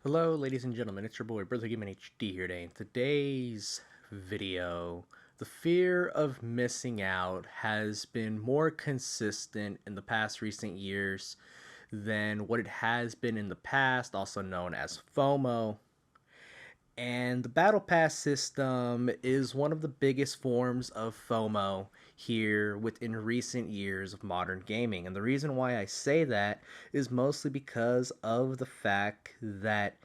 Hello, ladies and gentlemen, it's your boy, Brother Given HD here today. In today's video, the fear of missing out has been more consistent in the past recent years than what it has been in the past, also known as FOMO. And the Battle Pass system is one of the biggest forms of FOMO here within recent years of modern gaming. And the reason why I say that is mostly because of the fact that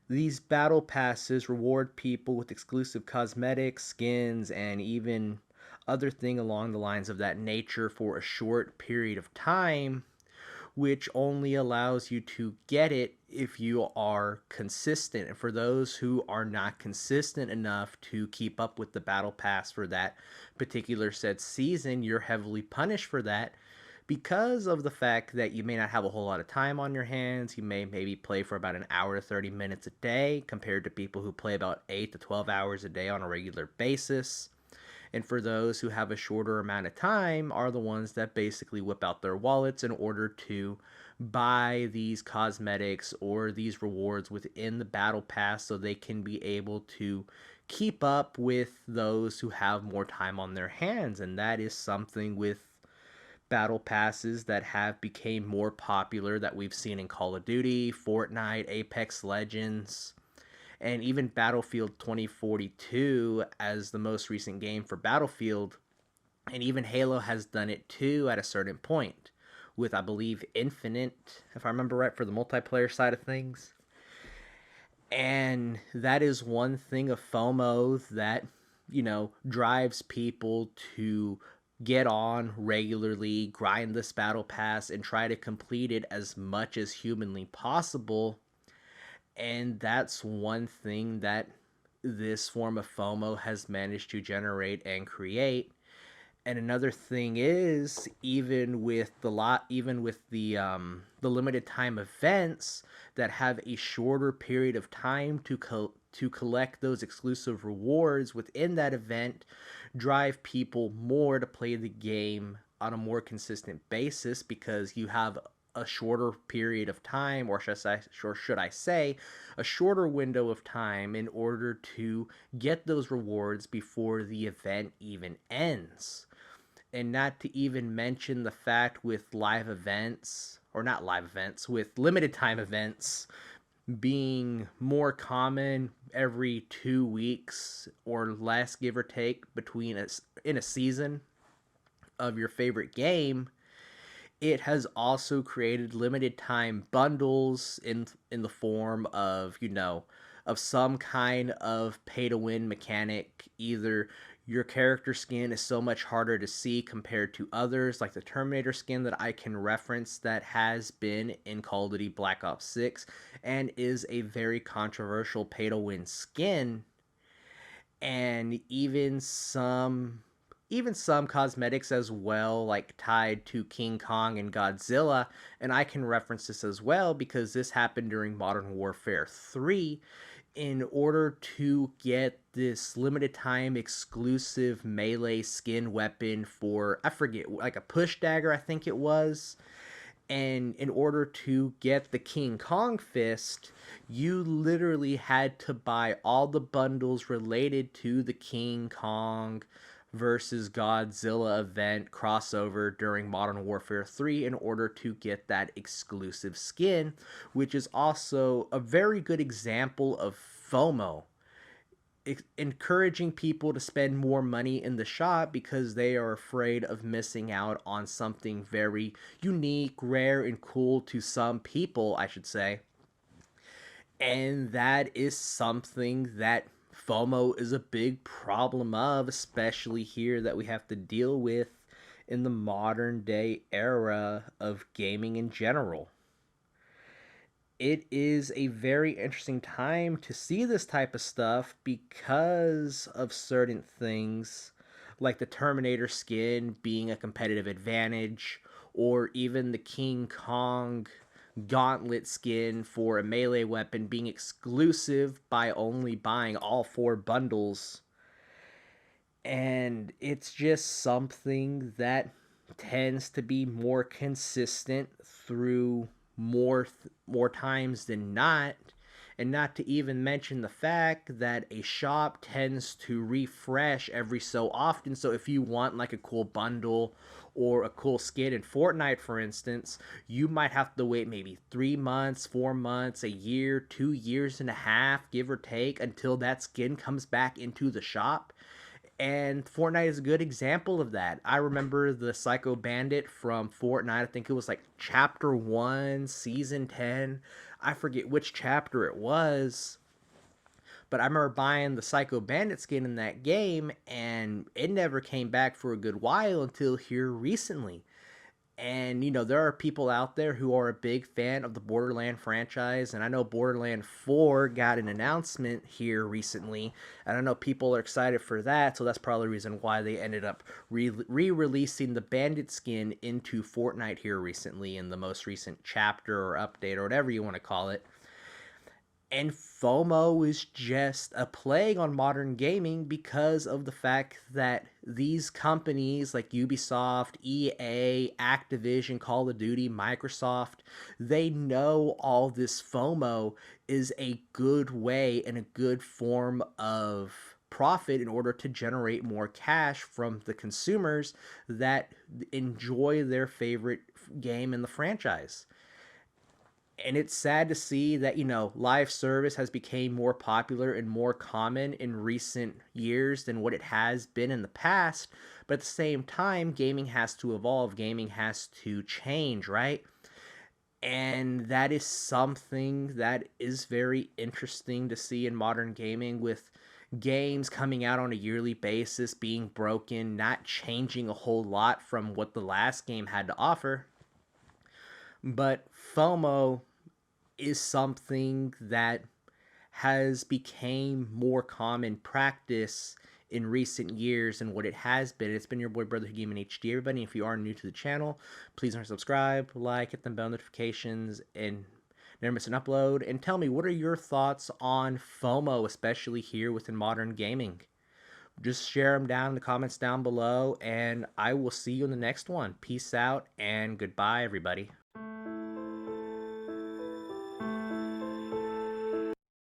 these battle passes reward people with exclusive cosmetics, skins, and even other thing along the lines of that nature for a short period of time, which only allows you to get it if you are consistent. And for those who are not consistent enough to keep up with the battle pass for that particular said season, you're heavily punished for that because of the fact that you may not have a whole lot of time on your hands. You may maybe play for about an hour to 30 minutes a day compared to people who play about 8 to 12 hours a day on a regular basis. And for those who have a shorter amount of time are the ones that basically whip out their wallets in order to buy these cosmetics or these rewards within the battle pass so they can be able to keep up with those who have more time on their hands. And that is something with battle passes that have become more popular that we've seen in Call of Duty, Fortnite, Apex Legends, and even Battlefield 2042 as the most recent game for Battlefield. And even Halo has done it too at a certain point with, I believe, Infinite, if I remember right, for the multiplayer side of things. And that is one thing of FOMO that, drives people to get on regularly, grind this battle pass, and try to complete it as much as humanly possible. And that's one thing that this form of FOMO has managed to generate and create. And another thing is, even with the limited time events that have a shorter period of time to collect those exclusive rewards within that event, drive people more to play the game on a more consistent basis because you have a shorter period of time, or should I say, a shorter window of time in order to get those rewards before the event even ends. And not to even mention the fact with live events, or not live events, with limited time events being more common every 2 weeks or less, give or take, between us in a season of your favorite game. It has also created limited time bundles in the form of, of some kind of pay to win mechanic. Either your character skin is so much harder to see compared to others, like the Terminator skin that I can reference that has been in Call of Duty Black Ops 6 and is a very controversial pay to win skin. And even some cosmetics as well, like tied to King Kong and Godzilla. And I can reference this as well because this happened during Modern Warfare 3. In order to get this limited time exclusive melee skin weapon for, I forget, like a push dagger, I think it was. And in order to get the King Kong fist, you literally had to buy all the bundles related to the King Kong versus Godzilla event crossover during Modern Warfare 3 in order to get that exclusive skin, which is also a very good example of FOMO, encouraging people to spend more money in the shop because they are afraid of missing out on something very unique, rare, and cool to some people, I should say. And that is something that FOMO is a big problem of, especially here that we have to deal with in the modern day era of gaming in general. It is a very interesting time to see this type of stuff because of certain things like the Terminator skin being a competitive advantage, or even the King Kong gauntlet skin for a melee weapon being exclusive by only buying all four bundles. And it's just something that tends to be more consistent through more times than not, And not to even mention the fact that a shop tends to refresh every so often. So if you want like a cool bundle or a cool skin in Fortnite, for instance, you might have to wait maybe 3 months, 4 months, a year, 2 years and a half, give or take, until that skin comes back into the shop. And Fortnite is a good example of that. I remember the Psycho Bandit from Fortnite. I think it was like chapter 1, season 10. I forget which chapter it was, but I remember buying the Psycho Bandit skin in that game, and it never came back for a good while until here recently. And there are people out there who are a big fan of the Borderland franchise, and I know Borderland 4 got an announcement here recently, and I know people are excited for that, so that's probably the reason why they ended up re-releasing the Bandit skin into Fortnite here recently in the most recent chapter or update or whatever you want to call it. And FOMO is just a plague on modern gaming because of the fact that these companies like Ubisoft, EA, Activision, Call of Duty, Microsoft, they know all this FOMO is a good way and a good form of profit in order to generate more cash from the consumers that enjoy their favorite game in the franchise. And it's sad to see that live service has become more popular and more common in recent years than what it has been in the past. But at the same time, gaming has to evolve, gaming has to change, right? And that is something that is very interesting to see in modern gaming, with games coming out on a yearly basis, being broken, not changing a whole lot from what the last game had to offer. But FOMO is something that has become more common practice in recent years than what it has been. It's been your boy Brother Huguman HD. Everybody, if you are new to the channel, please don't subscribe, like, hit the bell notifications, and never miss an upload. And tell me, what are your thoughts on FOMO, especially here within modern gaming? Just share them down in the comments down below, and I will see you in the next one. Peace out and goodbye, everybody.